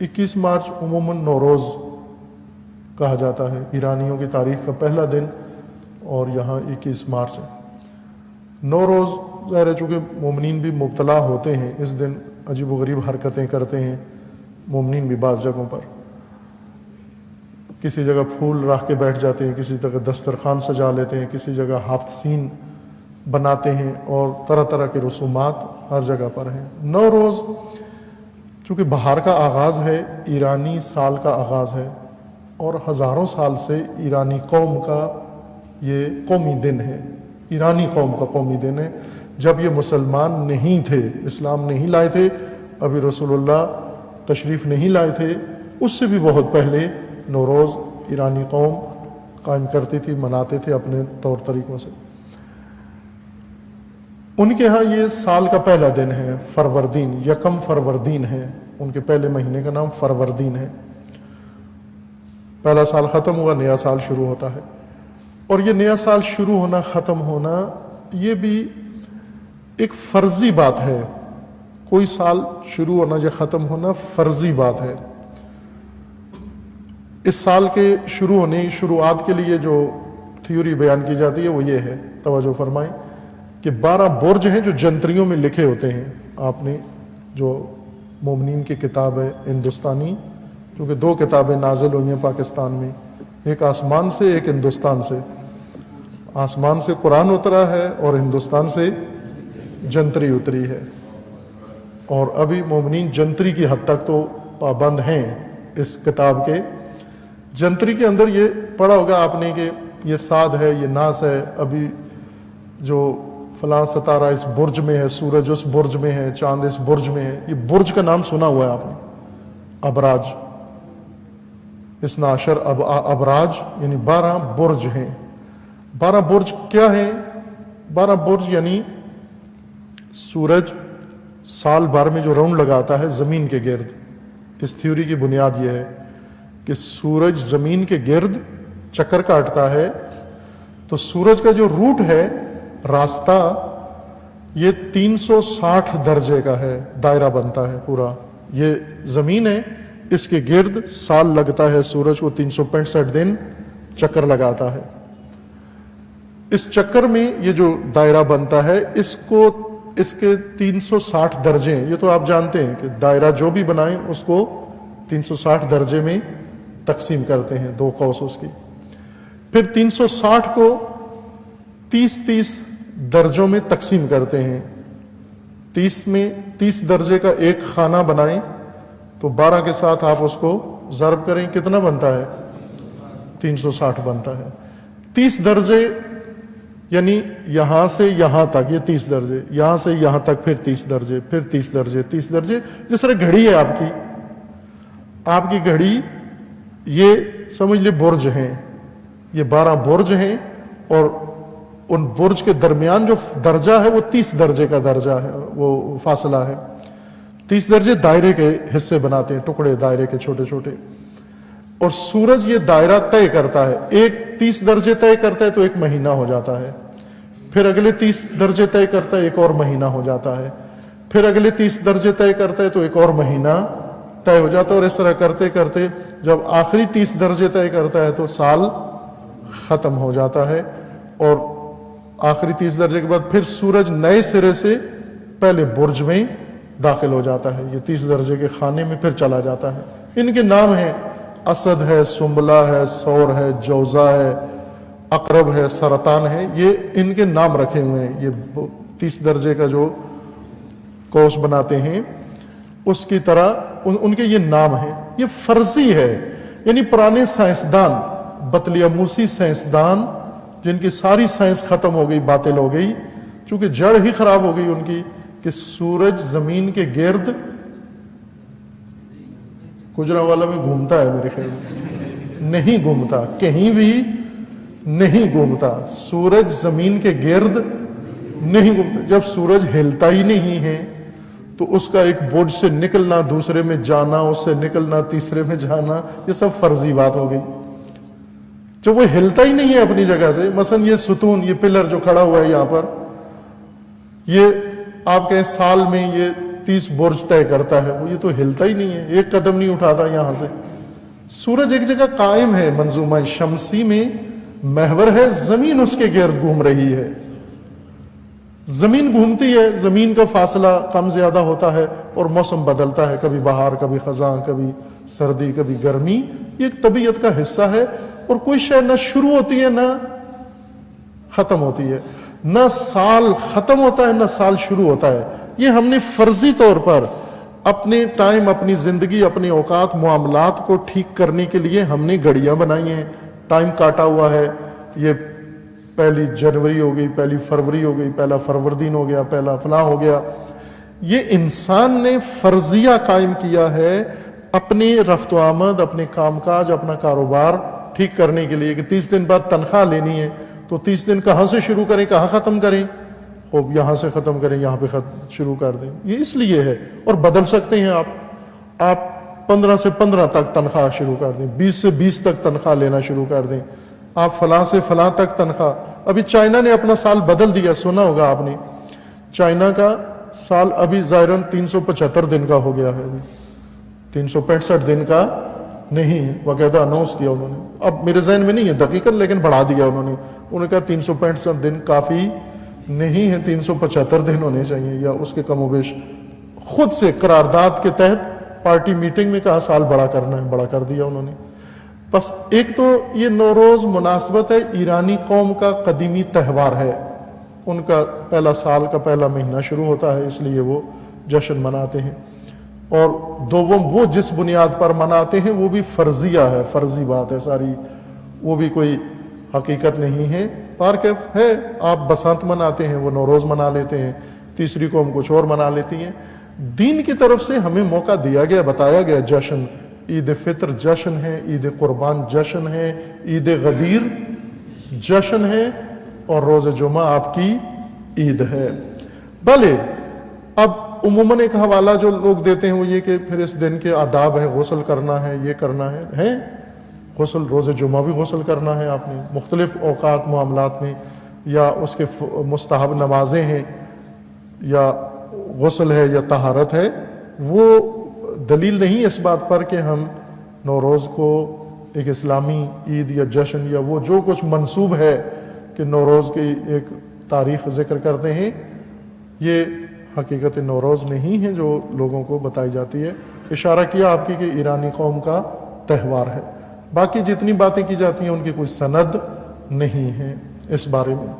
21 मार्च उमूमन नौरोज़ कहा जाता है, ईरानियों की तारीख़ का पहला दिन, और यहाँ 21 मार्च है। नौरोज़ ज़ाहिर है चूँकि मोमिनीन भी मुब्तला होते हैं, इस दिन अजीब व गरीब हरकतें करते हैं मोमिनीन भी। बाज़ जगहों पर किसी जगह फूल रख के बैठ जाते हैं, किसी जगह दस्तरखान सजा लेते हैं, किसी जगह हाफ्सीन बनाते हैं, और तरह तरह के रसूमात हर जगह पर हैं। नौरोज़ चूँकि बहार का आगाज़ है, ईरानी साल का आगाज़ है, और हज़ारों साल से ईरानी कौम का ये कौमी दिन है, ईरानी कौम का कौमी दिन है। जब ये मुसलमान नहीं थे, इस्लाम नहीं लाए थे, अभी रसूलुल्लाह तशरीफ़ नहीं लाए थे, उससे भी बहुत पहले नौरोज़ ईरानी कौम कायम करती थी, मनाते थे अपने तौर तरीक़ों से। उनके यहाँ ये साल का पहला दिन है, फरवरदीन, यकम फरवरदीन है, उनके पहले महीने का नाम फरवरदीन है। पहला साल ख़त्म हुआ, नया साल शुरू होता है। और ये नया साल शुरू होना, ख़त्म होना, ये भी एक फ़र्ज़ी बात है। कोई साल शुरू होना या ख़त्म होना फ़र्ज़ी बात है। इस साल के शुरू होने, शुरुआत के लिए जो थ्योरी बयान की जाती है वो ये है, तवज्जो फरमाएं, कि 12 बुर्ज हैं जो जंतरियों में लिखे होते हैं। आपने जो मोमिनीन की किताब है हिंदुस्तानी, क्योंकि 2 किताबें नाजिल हुई हैं पाकिस्तान में, एक आसमान से, एक हिंदुस्तान से। आसमान से कुरान उतरा है और हिंदुस्तान से जंतरी उतरी है। और अभी मोमिनीन जंतरी की हद तक तो पाबंद हैं इस किताब के। जंतरी के अंदर ये पढ़ा होगा आपने कि ये साद है, ये नास है, अभी जो फलां सितारा इस बुर्ज में है, सूरज उस बुर्ज में है, चांद इस बुर्ज में है। ये बुर्ज का नाम सुना हुआ है आपने, अबराज, इसनाशर अबराज, यानी 12 बुर्ज हैं। 12 बुर्ज क्या है? 12 बुर्ज यानी सूरज साल भर में जो राउंड लगाता है ज़मीन के गिर्द। इस थ्योरी की बुनियाद यह है कि सूरज ज़मीन के गिर्द चक्कर काटता है, तो सूरज का जो रूट है, रास्ता, ये 360 दर्जे का है, दायरा बनता है पूरा। ये ज़मीन है, इसके गिर्द साल लगता है, सूरज को 365 दिन चक्कर लगाता है। इस चक्कर में ये जो दायरा बनता है, इसके 360 दर्जे हैं। ये तो आप जानते हैं कि दायरा जो भी बनाएं उसको 360 दर्जे में तकसीम करते हैं, 2 कौस उसकी। फिर 360 को 30-30 दर्जों में तकसीम करते हैं। 30 दर्जे का एक खाना बनाएं तो 12 के साथ आप उसको ज़र्ब करें, कितना बनता है? 360 बनता है। 30 दर्जे यानी यहां से यहां तक, ये 30 दर्जे, यहां से यहां तक, फिर 30 दर्जे, फिर 30 दर्जे, 30 दर्जे। जिस तरह घड़ी है आपकी घड़ी, ये समझ लिए बुर्ज हैं, ये 12 बुर्ज हैं, और उन बुर्ज के दरमियान जो दर्जा है वो 30 दर्जे का दर्जा है, वो फासला है। 30 दर्जे दायरे के हिस्से बनाते हैं, टुकड़े दायरे के छोटे छोटे। और सूरज ये दायरा तय करता है, एक 30 दर्जे तय करता है तो एक महीना हो जाता है, फिर अगले 30 दर्जे तय करता है, एक और महीना हो जाता है, फिर अगले 30 दर्जे तय करता है तो एक और महीना तय हो जाता है। और इस तरह करते करते जब आखिरी 30 दर्जे तय करता है तो साल ख़त्म हो जाता है। और आखिरी 30 दर्जे के बाद फिर सूरज नए सिरे से पहले बुर्ज में दाखिल हो जाता है, ये 30 दर्जे के खाने में फिर चला जाता है। इनके नाम हैं, असद है, सुंबला है, सौर है, जौज़ा है, अकरब है, सरतान है, ये इनके नाम रखे हुए हैं। ये 30 दर्जे का जो कौस बनाते हैं उसकी तरह उनके ये नाम हैं। ये फर्जी है, यानी पुराने साइंसदान, बतलियामूसी साइंसदान, जिनकी सारी साइंस खत्म हो गई, बातिल हो गई, चूंकि जड़ ही खराब हो गई उनकी, कि सूरज जमीन के गिर्द गुजरांवाला में घूमता है, मेरे ख्याल में नहीं घूमता, कहीं भी नहीं घूमता। सूरज जमीन के गिर्द नहीं घूमता। जब सूरज हिलता ही नहीं है तो उसका एक बुर्ज से निकलना, दूसरे में जाना, उससे निकलना, तीसरे में जाना, ये सब फर्जी बात हो गई। जब वो हिलता ही नहीं है अपनी जगह से, मसलन ये सुतून, ये पिलर जो खड़ा हुआ है यहाँ पर, ये आप कहें साल में ये 30 برج طے کرتا ہے، وہ یہ تو ہلتا ہی نہیں ہے، ایک قدم نہیں اٹھاتا یہاں سے۔ سورج ایک جگہ قائم ہے، منظومہ شمسی میں محور ہے، زمین اس کے گرد گھوم رہی ہے، زمین گھومتی ہے، زمین کا فاصلہ کم زیادہ ہوتا ہے اور موسم بدلتا ہے، کبھی بہار، کبھی خزاں، کبھی سردی، کبھی گرمی۔ یہ ایک طبیعت کا حصہ ہے، اور کوئی شے نہ شروع ہوتی ہے نہ ختم ہوتی ہے، نہ سال ختم ہوتا ہے نہ سال شروع ہوتا ہے۔ یہ ہم نے فرضی طور پر اپنے ٹائم، اپنی زندگی، اپنے اوقات، معاملات کو ٹھیک کرنے کے لیے ہم نے گھڑیاں بنائی ہیں، ٹائم کاٹا ہوا ہے، یہ 1 جنوری ہو گئی، 1 فروری ہو گئی، 1 فروردین ہو گیا، 1 فلاں ہو گیا۔ یہ انسان نے فرضیہ قائم کیا ہے اپنی رفت و آمد، اپنے کام کاج، اپنا کاروبار ٹھیک کرنے کے لیے کہ 30 دن بعد تنخواہ لینی ہے، تو 30 دن کہاں سے شروع کریں، کہاں ختم کریں؟ خوب یہاں سے ختم کریں، یہاں پہ شروع کر دیں۔ یہ اس لیے ہے، اور بدل سکتے ہیں آپ 15 سے 15 تک تنخواہ شروع کر دیں، 20 سے 20 تک تنخواہ لینا شروع کر دیں، آپ فلاں سے فلاں تک تنخواہ۔ ابھی چائنا نے اپنا سال بدل دیا، سنا ہوگا آپ نے، چائنا کا سال ابھی ظاہراً 375 دن کا ہو گیا ہے، 365 دن کا نہیں ہے، باقاعدہ اناؤنس کیا انہوں نے۔ اب میرے ذہن میں نہیں ہے دقیقاً، لیکن بڑھا دیا انہوں نے کہا 365 دن کافی نہیں ہے، 375 دن ہونے چاہیے یا اس کے کم و بیش۔ خود سے قرارداد کے تحت پارٹی میٹنگ میں کہا سال بڑا کرنا ہے، بڑا کر دیا انہوں نے۔ بس ایک تو یہ نوروز مناسبت ہے، ایرانی قوم کا قدیمی تہوار ہے، ان کا پہلا سال کا پہلا مہینہ شروع ہوتا ہے، اس لیے وہ جشن مناتے ہیں۔ اور دوم وہ جس بنیاد پر مناتے ہیں وہ بھی فرضیہ ہے، فرضی بات ہے ساری، وہ بھی کوئی حقیقت نہیں ہے۔ پارکف ہے، آپ بسنت مناتے ہیں، وہ نوروز منا لیتے ہیں، تیسری قوم کچھ اور منا لیتی ہیں۔ دین کی طرف سے ہمیں موقع دیا گیا، بتایا گیا جشن، عید فطر جشن ہے، عید قربان جشن ہے، عید غدیر جشن ہے، اور روز جمعہ آپ کی عید ہے۔ بھلے اب عموماً ایک حوالہ جو لوگ دیتے ہیں وہ یہ کہ پھر اس دن کے آداب ہیں، غسل کرنا ہے، یہ کرنا ہے غسل، روز جمعہ بھی غسل کرنا ہے آپ نے، مختلف اوقات معاملات میں، یا اس کے مستحب نمازیں ہیں، یا غسل ہے یا طہارت ہے۔ وہ دلیل نہیں اس بات پر کہ ہم نوروز کو ایک اسلامی عید یا جشن یا وہ جو کچھ منسوب ہے کہ نوروز کی ایک تاریخ ذکر کرتے ہیں، یہ حقیقت نوروز نہیں ہے جو لوگوں کو بتائی جاتی ہے۔ اشارہ کیا آپ کی کہ ایرانی قوم کا تہوار ہے، باقی جتنی باتیں کی جاتی ہیں ان کی کوئی سند نہیں ہے اس بارے میں۔